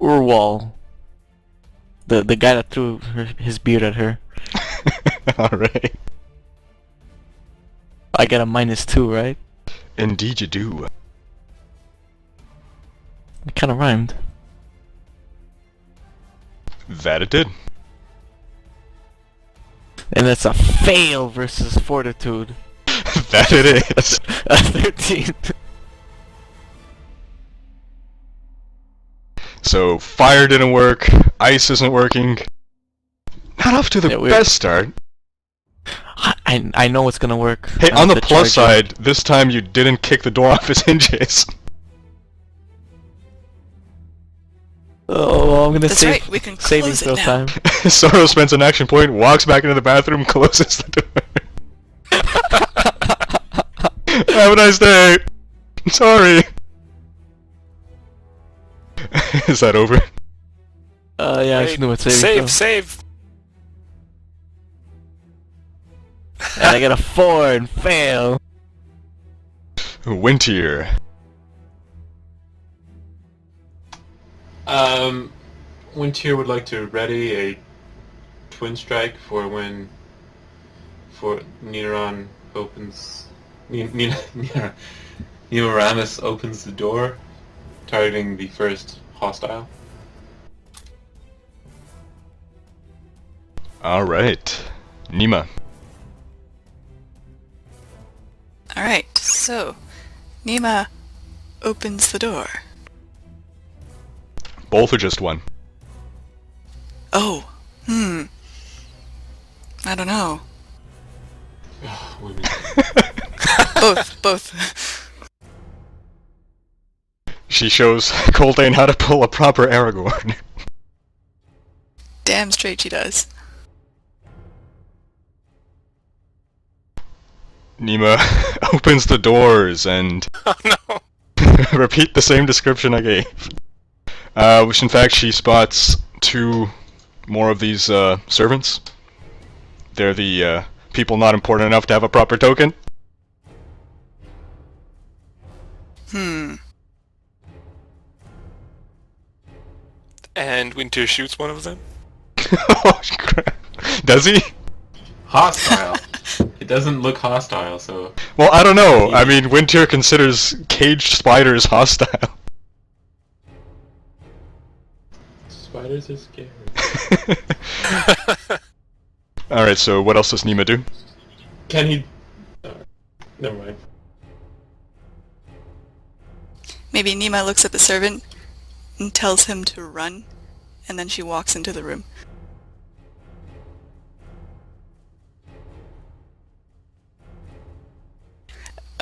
Urwol. The guy that threw his beard at her. Alright. I get a -2, right? Indeed you do. It kinda rhymed. That it did. And that's a fail versus fortitude. That it is. A 13. So, fire didn't work, ice isn't working. Not off to the best start. I know it's gonna work. Hey, on the plus side, this time you didn't kick the door off its hinges. Oh, well, I'm gonna That's save right, we can saving close it throw now. time. Sorrow spends an action point, walks back into the bathroom, closes the door. Have a nice day! Sorry! Is that over? Yeah, I just knew what saving throw. Save! And I get a 4 and fail. Winter. Wintier would like to ready a twin strike for when Neron opens. Neoramus opens the door, targeting the first hostile. Alright. Nima. Alright, so Nima opens the door. Both or just one? Oh, I don't know. Women. Both. She shows Coltane how to pull a proper Aragorn. Damn straight she does. Nima opens the doors and Oh no! repeat the same description I gave. Which in fact she spots 2 more of these servants. They're the people not important enough to have a proper token. And Winter shoots one of them. Oh crap. Does he? Hostile. It doesn't look hostile, so. Well, I don't know. I mean, Winter considers caged spiders hostile. Spiders are scary. Alright, so what else does Nima do? Can he? Never mind. Maybe Nima looks at the servant and tells him to run, and then she walks into the room.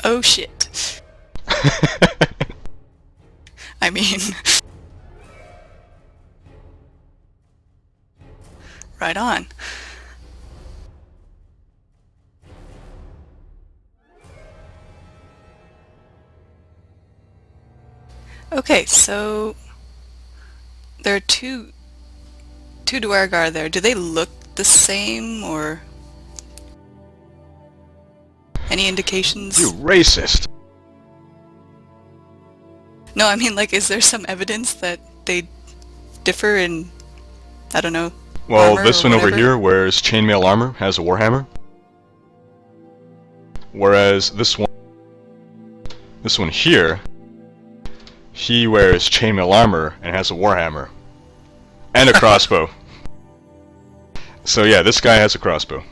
Oh shit. I mean... right on. Okay, so... there are two duergar there. Do they look the same, or... any indications? You racist! No, I mean, like, is there some evidence that they differ in, I don't know, Well, armor this or one over whatever? here wears chainmail armor, has a warhammer. Whereas this one here, he wears chainmail armor and has a warhammer. And a crossbow. So yeah, this guy has a crossbow.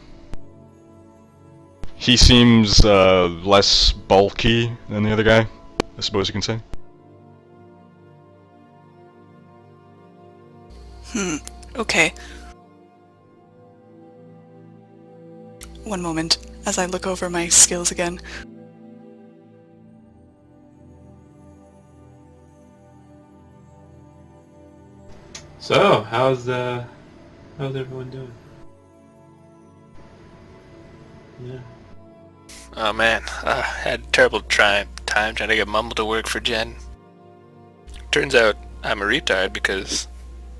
He seems less bulky than the other guy, I suppose you can say. Okay. One moment, as I look over my skills again. So, how's everyone doing? Yeah. Oh man, had a terrible time trying to get Mumble to work for Jen. Turns out I'm a retard because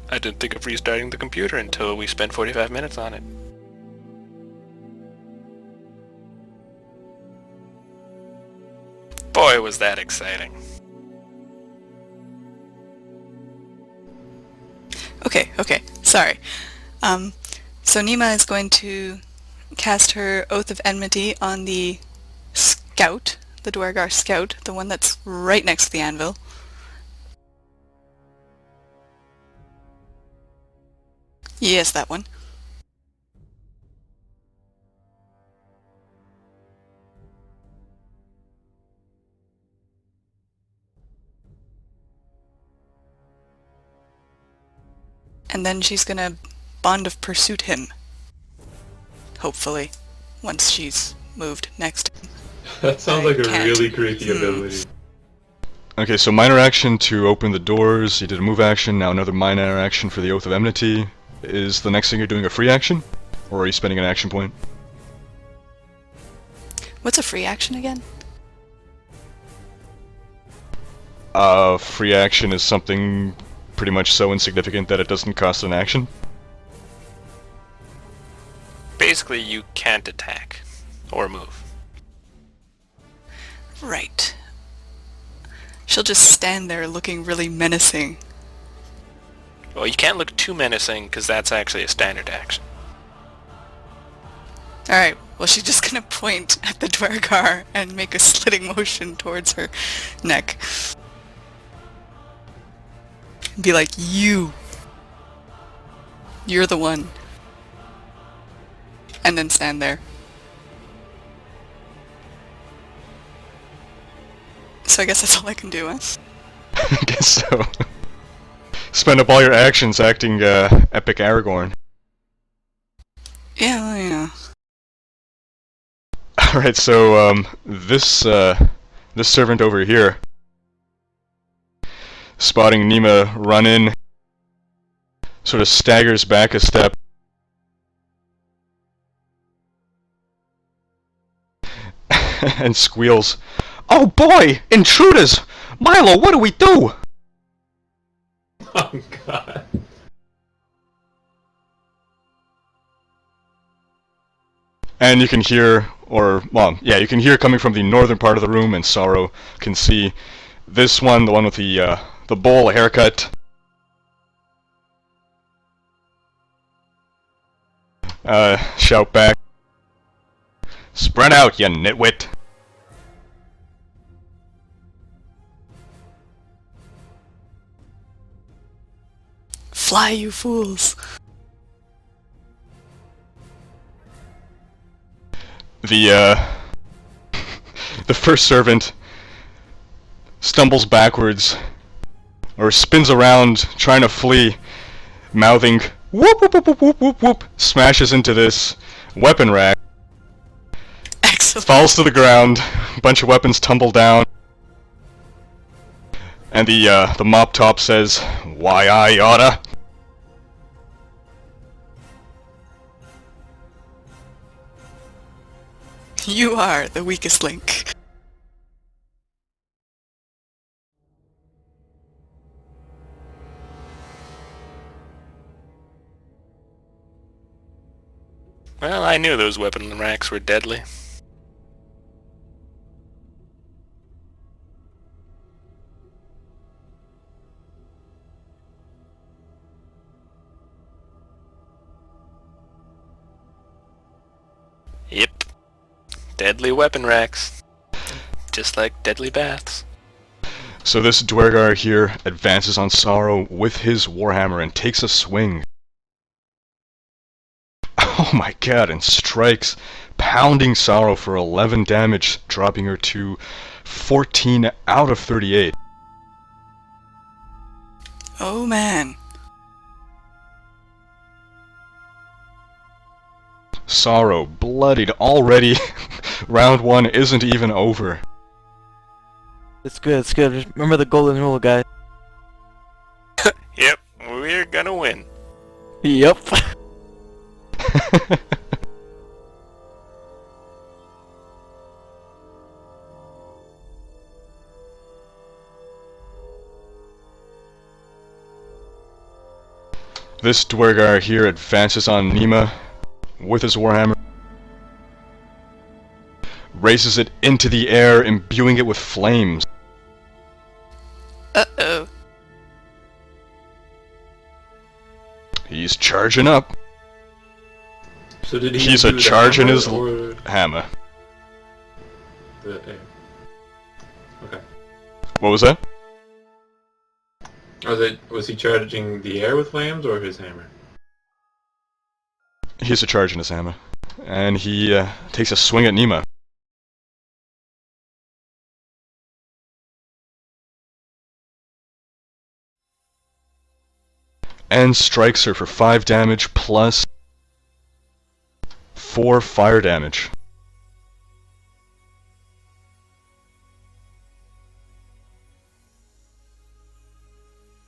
I didn't think of restarting the computer until we spent 45 minutes on it. Boy, was that exciting. Okay, sorry. So Nima is going to cast her Oath of Enmity on the scout, the duergar scout, the one that's right next to the anvil. Yes, that one. And then she's gonna Bond of Pursuit him. Hopefully. Once she's moved next to him. That sounds I like a can't. really creepy ability. Okay, so minor action to open the doors, you did a move action, now another minor action for the Oath of Enmity. Is the next thing you're doing a free action? Or are you spending an action point? What's a free action again? Free action is something pretty much so insignificant that it doesn't cost an action. Basically, you can't attack or move. Right. She'll just stand there looking really menacing. Well, you can't look too menacing because that's actually a standard action. Alright, well she's just gonna point at the duergar and make a slitting motion towards her neck. Be like, you're the one. And then stand there. So I guess that's all I can do, huh? I guess so. Spend up all your actions acting epic Aragorn. Yeah, well, you know. Alright, so this servant over here, spotting Nima run in, sort of staggers back a step. And squeals, "Oh boy! Intruders! Milo, what do we do?" Oh god. And you can hear, you can hear coming from the northern part of the room, and Sorrow can see this one, the one with the bowl haircut. Shout back, "Spread out, you nitwit!" Fly, you fools! The first servant stumbles backwards, or spins around trying to flee, mouthing "whoop whoop whoop whoop whoop whoop whoop," smashes into this weapon rack, Excellent. falls to the ground, a bunch of weapons tumble down, and the mop top says, "Why I oughta." You are the weakest link. Well, I knew those weapon racks were deadly. Yep. Deadly weapon racks. Just like deadly baths. So this duergar here advances on Sorrow with his warhammer and takes a swing. Oh my god, and strikes, pounding Sorrow for 11 damage, dropping her to 14 out of 38. Oh man. Sorrow, bloodied already. Round 1 isn't even over. It's good, it's good. Just remember the golden rule, guys. Yep, we're gonna win. Yep. This duergar here advances on Nima with his warhammer, raises it into the air, imbuing it with flames. Uh-oh. He's charging up. So did he He's do a the charge in hammer his or hammer. the air? Okay. What was that? Was he charging the air with flames or his hammer? He's a charge in his hammer. And he takes a swing at Nima. And strikes her for 5 damage plus 4 fire damage.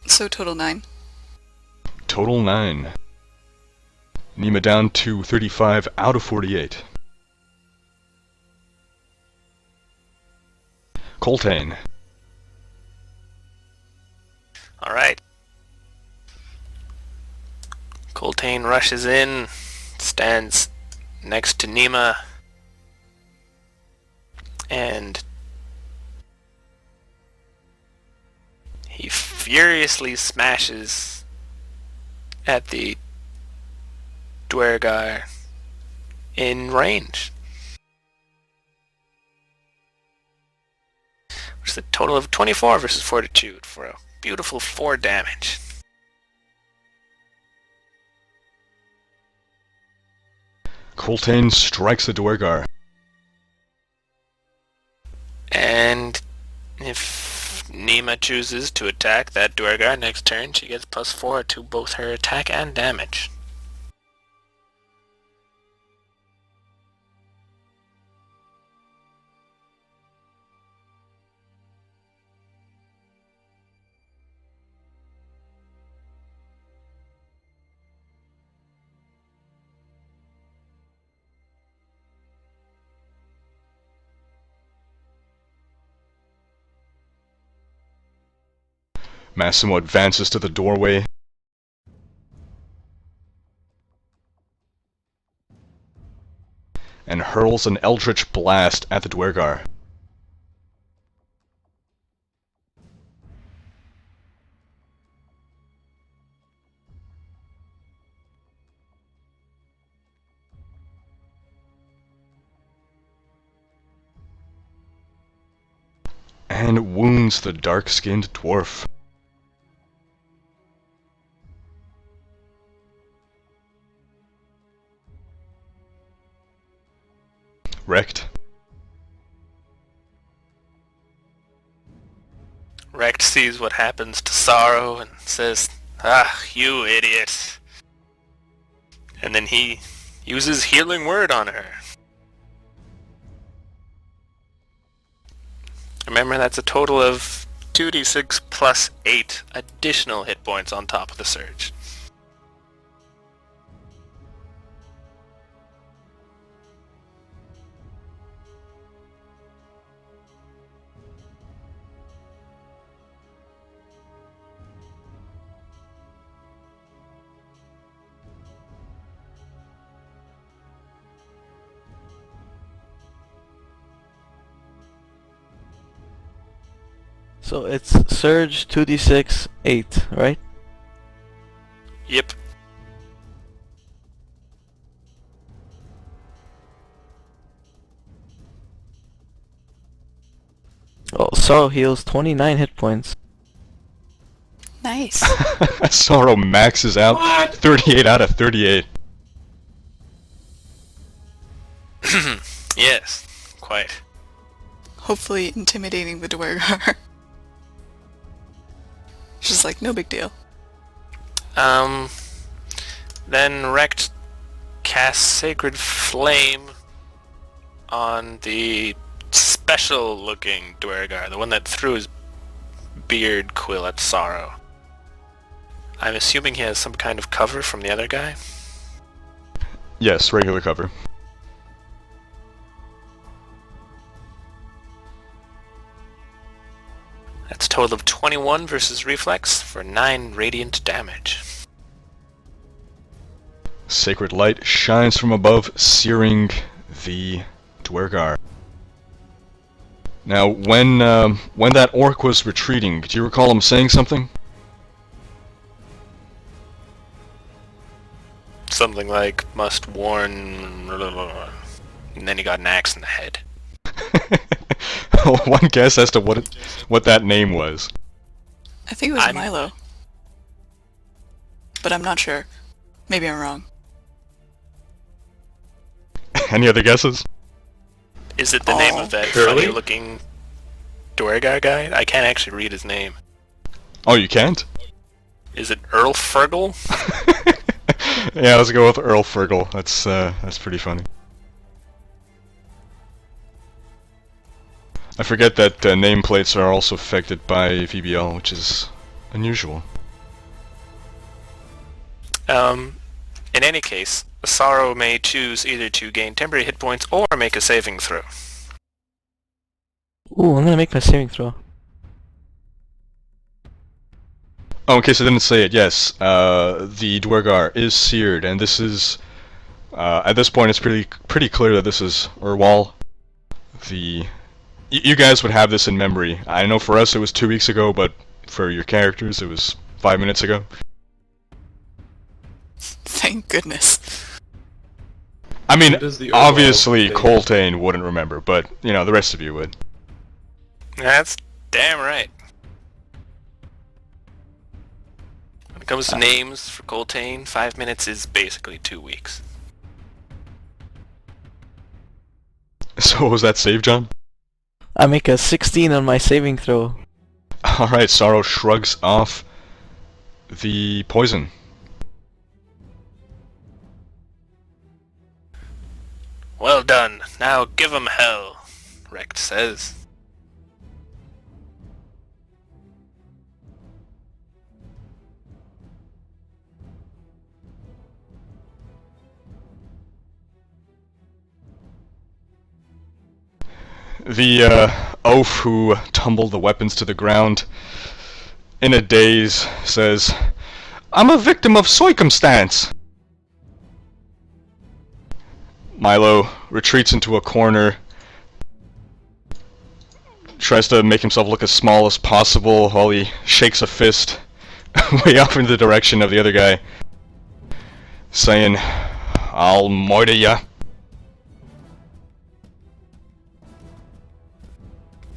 So total 9. Total 9. Nima down to 35 out of 48. Coltane. Alright. Coltane rushes in, stands next to Nima, and he furiously smashes at the duergar in range. Which is a total of 24 versus fortitude for a beautiful 4 damage. Coltane strikes the duergar. And if Nima chooses to attack that duergar next turn, she gets +4 to both her attack and damage. Massimo advances to the doorway. And hurls an eldritch blast at the duergar. And wounds the dark-skinned dwarf. Wrecked. Rekt sees what happens to Sorrow and says, "Ah, you idiot." And then he uses Healing Word on her. Remember, that's a total of 2d6 plus 8 additional hit points on top of the surge. So it's surge 2d6 8, right? Yep. Oh, Sorrow heals 29 hit points. Nice. Sorrow maxes out. What? 38 out of 38. Yes, quite. Hopefully intimidating the duergar. She's like, no big deal. Then Rekt casts Sacred Flame on the special-looking duergar, the one that threw his beard quill at Sorrow. I'm assuming he has some kind of cover from the other guy. Yes, regular cover. That's a total of 21 versus Reflex for 9 radiant damage. Sacred light shines from above, searing the duergar. Now, when that orc was retreating, do you recall him saying something? something like must warn, and then he got an axe in the head. One guess as to what that name was. I think it was Milo. But I'm not sure. Maybe I'm wrong. Any other guesses? Is it the name of that Curly? funny-looking duergar guy? I can't actually read his name. Oh, you can't? Is it Earl Fergal? Yeah, let's go with Earl Fergal. That's pretty funny. I forget that nameplates are also affected by VBL, which is unusual. In any case, Sorrow may choose either to gain temporary hit points or make a saving throw. Ooh, I'm gonna make my saving throw. Oh, in case I didn't say it, yes, the duergar is seared, and this is, at this point it's pretty clear that this is Urwol. You guys would have this in memory. I know for us it was 2 weeks ago, but for your characters it was 5 minutes ago. Thank goodness. I mean, What does the Urwol obviously say? Coltane wouldn't remember, but, you know, the rest of you would. That's damn right. When it comes to names for Coltane, 5 minutes is basically 2 weeks. So what was that save, John? I make a 16 on my saving throw. Alright, Sorrow shrugs off the poison. Well done. Now give 'em hell, Recht says. The oaf who tumbled the weapons to the ground in a daze says, "I'm a victim of circumstance." Milo retreats into a corner, tries to make himself look as small as possible while he shakes a fist way off in the direction of the other guy, saying, "I'll murder ya."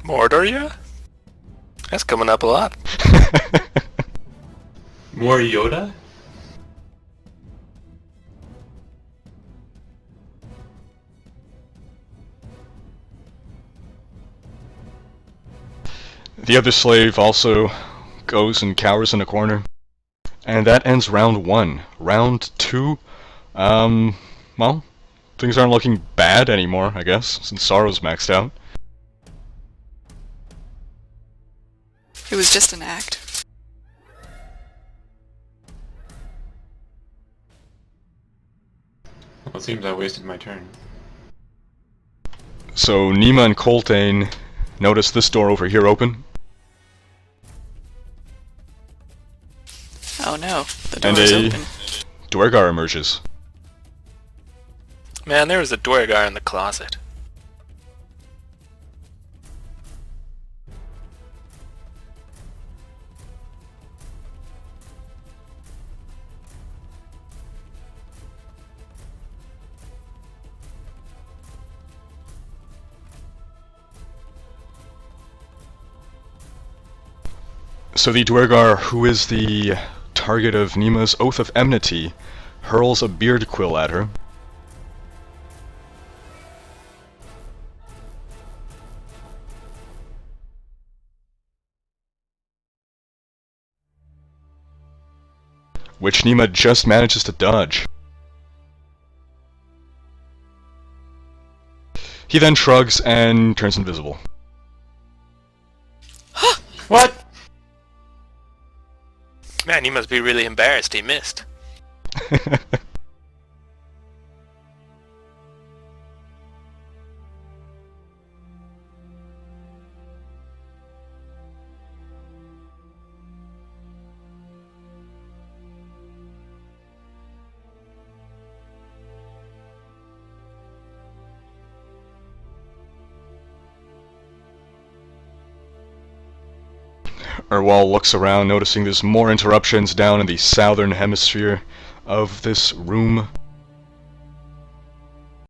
Mordor ya? That's coming up a lot. More Yoda? The other slave also goes and cowers in a corner. And that ends round 1. Round 2, well, things aren't looking bad anymore, I guess, since Sorrow's maxed out. It was just an act. Well, it seems I wasted my turn. So Nima and Coltane notice this door over here open, Oh no, the door and is a open. duergar emerges. Man, there was a duergar in the closet. So the duergar, who is the target of Nima's Oath of Enmity, hurls a beard quill at her. Which Nima just manages to dodge. He then shrugs and turns invisible. What? Man, he must be really embarrassed he missed. Urwol looks around, noticing there's more interruptions down in the southern hemisphere of this room